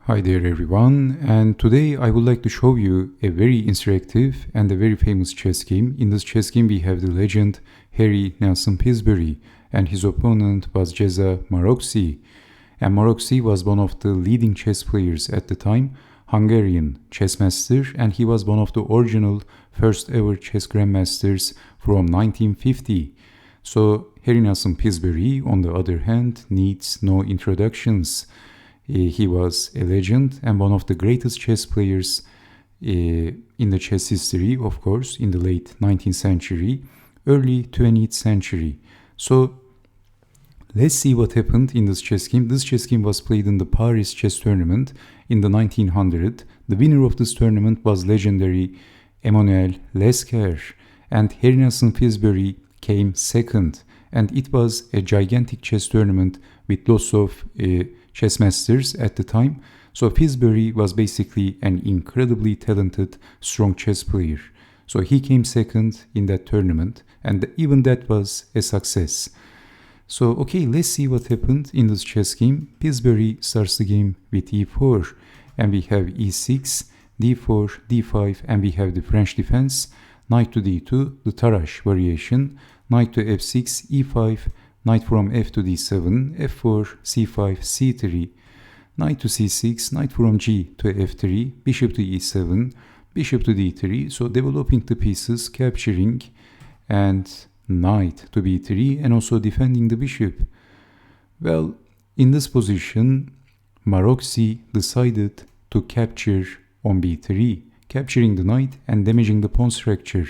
Hi there everyone, and today I would like to show you a very interactive and a very famous chess game. In this chess game we have the legend Harry Nelson Pillsbury, and his opponent was Geza Maroczy. And Maroczy was one of the leading chess players at the time, Hungarian chess master, and he was one of the original first ever chess grandmasters from 1950. So Harry Nelson Pillsbury, on the other hand, needs no introductions. He was a legend and one of the greatest chess players in the chess history, of course, in the late 19th century, early 20th century. So let's see what happened in this chess game. This chess game was played in the Paris chess tournament in the 1900s. The winner of this tournament was legendary Emmanuel Lescar, and Harry Nelson Pillsbury came second. And it was a gigantic chess tournament with lots of chess masters at the time. So Pillsbury was basically an incredibly talented, strong chess player. So he came second in that tournament, and even that was a success. So okay, let's see what happened in this chess game. Pillsbury starts the game with e4, and we have e6, d4, d5, and we have the French defense, knight to d2, the Tarrasch variation, knight to f6, e5, knight from f to d7, f4, c5, c3, knight to c6, knight from g to f3, bishop to e7, bishop to d3, so developing the pieces, capturing, and knight to b3, and also defending the bishop. Well, in this position, Maroczy decided to capture on b3, capturing the knight and damaging the pawn structure.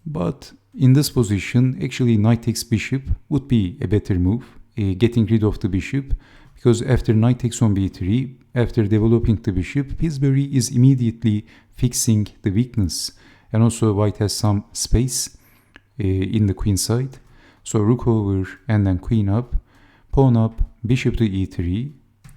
But in this position, actually knight takes bishop would be a better move, getting rid of the bishop, because after knight takes on b3, after developing the bishop, Pillsbury is immediately fixing the weakness. And also white has some space in the queen side. So rook over and then queen up, pawn up, bishop to e3,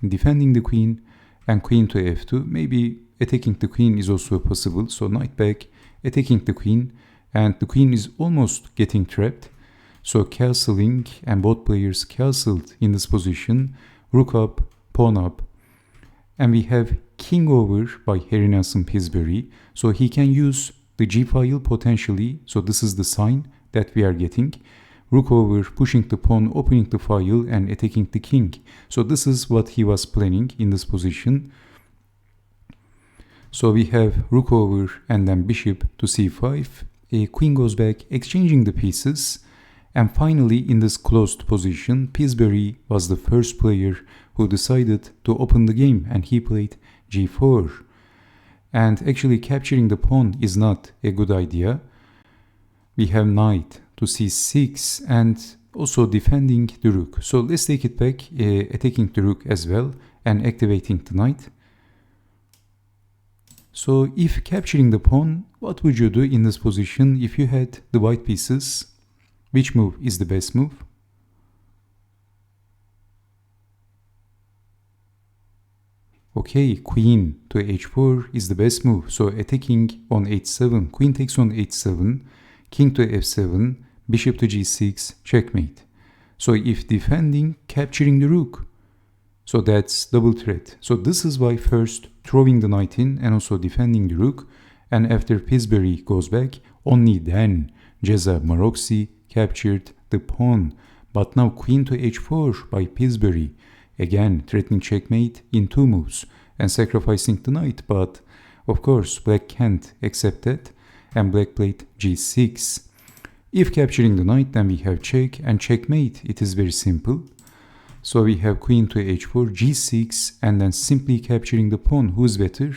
defending the queen, and queen to f2. Maybe attacking the queen is also possible. So knight back, attacking the queen, and the queen is almost getting trapped. So castling, and both players castled in this position, rook up, pawn up, and we have king over by Harry Nelson Pillsbury. So he can use the g file potentially. So this is the sign that we are getting. Rook over, pushing the pawn, opening the file, and attacking the king. So this is what he was planning in this position. So we have rook over and then bishop to c5. A queen goes back, exchanging the pieces. And finally, in this closed position, Pillsbury was the first player who decided to open the game, and he played g4. And actually capturing the pawn is not a good idea. We have knight to c6 and also defending the rook. So let's take it back, attacking the rook as well and activating the knight. So if capturing the pawn, what would you do in this position if you had the white pieces? Which move is the best move? Okay, queen to h4 is the best move. So attacking on h7, queen takes on h7, king to f7, bishop to g6, checkmate. So if defending, capturing the rook. So that's double threat. So this is why first throwing the knight in and also defending the rook, and after Pillsbury goes back, only then Geza Maroczy captured the pawn. But now queen to h4 by Pillsbury, again threatening checkmate in two moves and sacrificing the knight. But of course black can't accept that, and black played g6. If capturing the knight, then we have check and checkmate. It is very simple. So we have queen to h4, g6, and then simply capturing the pawn. Who is better?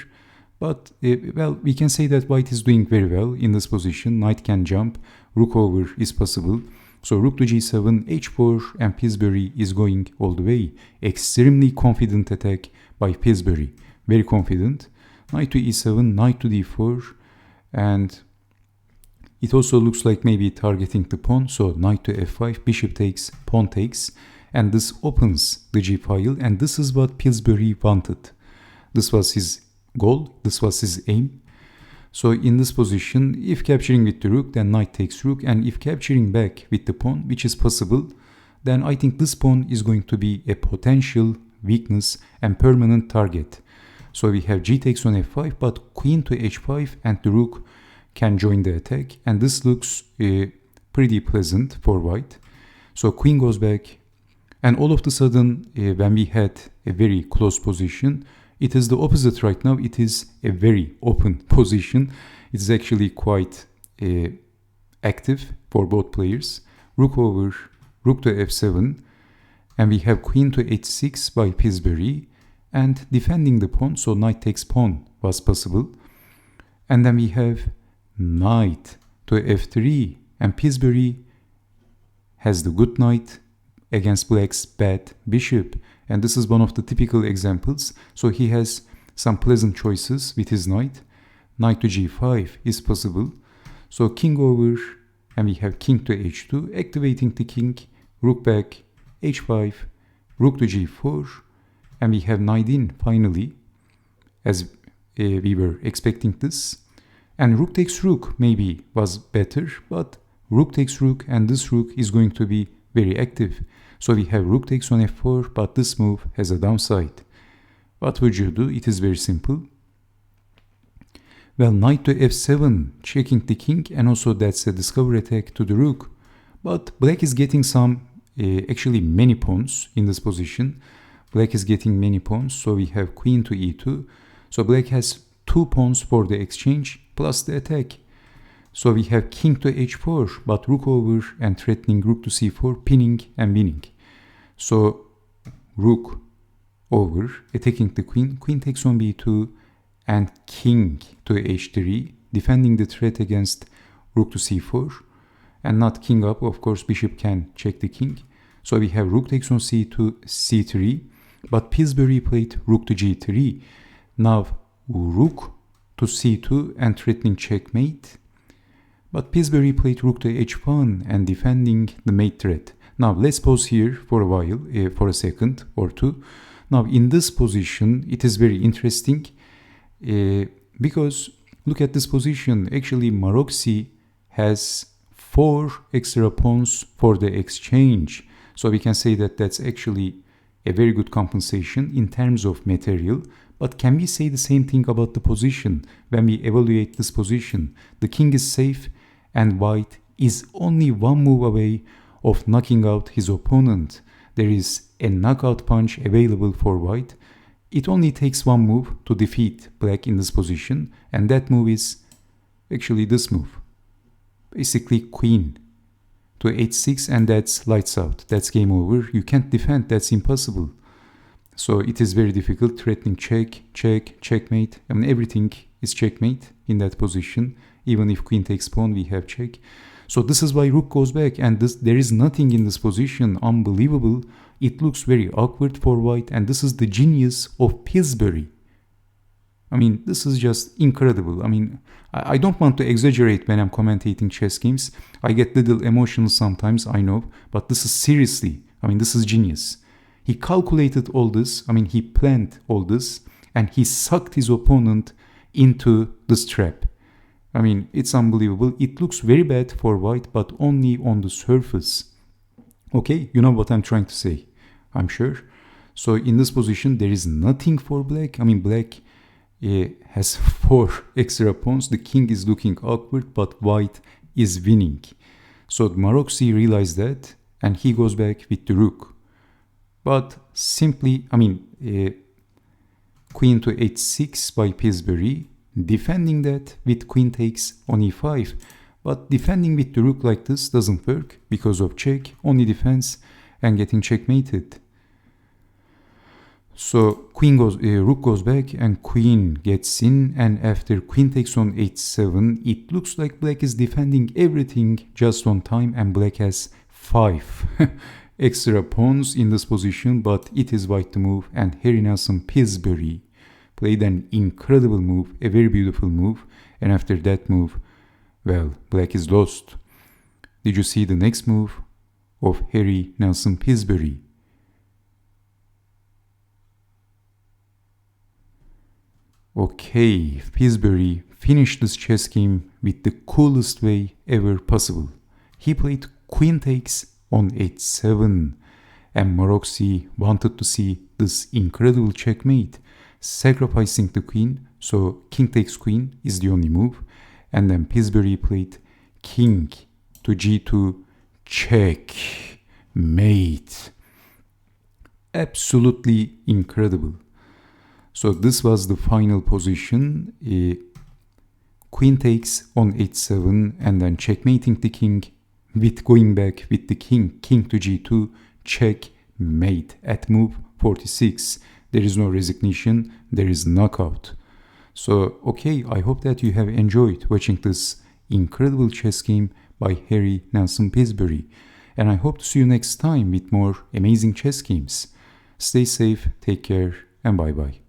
But well, we can say that white is doing very well in this position. Knight can jump, rook over is possible. So rook to g7, h4, and Pillsbury is going all the way. Extremely confident attack by Pillsbury. Very confident. Knight to e7, knight to d4, and it also looks like maybe targeting the pawn. So knight to f5, bishop takes, pawn takes, and this opens the g file, and this is what Pillsbury wanted. This was his goal, this was his aim. So in this position, if capturing with the rook, then knight takes rook, and if capturing back with the pawn, which is possible, then I think this pawn is going to be a potential weakness and permanent target. So we have g takes on f5, but queen to h5 and the rook can join the attack, and this looks pretty pleasant for white. So queen goes back, and all of a sudden when we had a very close position, it is the opposite right now. It is a very open position. It's actually quite active for both players. Rook over, rook to f7, and we have queen to h6 by Pillsbury, and defending the pawn, so knight takes pawn was possible. And then we have knight to f3, and Pillsbury has the good knight against black's bad bishop, and this is one of the typical examples. So he has some pleasant choices with his knight. Knight to g5 is possible. So king over, and we have king to h2, activating the king, rook back, h5, rook to g4, and we have knight in finally, as we were expecting this. And rook takes rook maybe was better, but rook takes rook, and this rook is going to be very active. So we have rook takes on f4, but this move has a downside. What would you do? It is very simple. Well, knight to f7, checking the king, and also that's a discovery attack to the rook. But black is getting some, actually many pawns in this position. Black is getting many pawns, so we have queen to e2. So black has 2 pawns for the exchange, plus the attack. So we have king to h4, but rook over and threatening rook to c4, pinning and winning. So rook over, attacking the queen, queen takes on b2, and king to h3, defending the threat against rook to c4, and not king up, of course bishop can check the king. So we have rook takes on c2, c3, but Pillsbury played rook to g3. Now rook to c2 and threatening checkmate, but Pillsbury played rook to h1 and defending the mate threat. Now let's pause here for a while, for a second or two. Now in this position it is very interesting because look at this position. Actually Maroczy has 4 extra pawns for the exchange. So we can say that that's actually a very good compensation in terms of material. But can we say the same thing about the position when we evaluate this position? The king is safe and white is only 1 move away of knocking out his opponent. There is a knockout punch available for white. It only takes 1 move to defeat black in this position, and that move is actually this move. Basically queen to h6, and that's lights out. That's game over. You can't defend. That's impossible. So it is very difficult. Threatening check, check, checkmate. I mean everything is checkmate in that position. Even if queen takes pawn, we have check. So this is why rook goes back, and there is nothing in this position. Unbelievable. It looks very awkward for white, and this is the genius of Pillsbury. I mean, this is just incredible. I mean, I don't want to exaggerate when I'm commentating chess games. I get little emotional sometimes, I know, but this is seriously, I mean, this is genius. He calculated all this, I mean, he planned all this, and he sucked his opponent into this trap. I mean, it's unbelievable. It looks very bad for white, but only on the surface. Okay, you know what I'm trying to say, I'm sure. So in this position, there is nothing for black. I mean, black has 4 extra pawns. The king is looking awkward, but white is winning. So Maroczy realized that, and he goes back with the rook. But simply, I mean, queen to h6 by Pillsbury, defending that with queen takes on e5. But defending with the rook like this doesn't work because of check, only defense and getting checkmated. So rook goes back and queen gets in, and after queen takes on h7, it looks like black is defending everything just on time, and black has 5 extra pawns in this position, but it is white to move, and Harry Nelson Pillsbury played an incredible move, a very beautiful move, and after that move, well, black is lost. Did you see the next move of Harry Nelson Pillsbury? Okay, Pillsbury finished this chess game with the coolest way ever possible. He played queen takes on h7. And Maroczy wanted to see this incredible checkmate, sacrificing the queen, so king takes queen is the only move. And then Pillsbury played king to g2, checkmate. Absolutely incredible. So this was the final position. Queen takes on h7 and then checkmating the king with going back with the king to g2, checkmate at move 46. There is no resignation, there is knockout. So, okay, I hope that you have enjoyed watching this incredible chess game by Harry Nelson Pillsbury. And I hope to see you next time with more amazing chess games. Stay safe, take care, and bye-bye.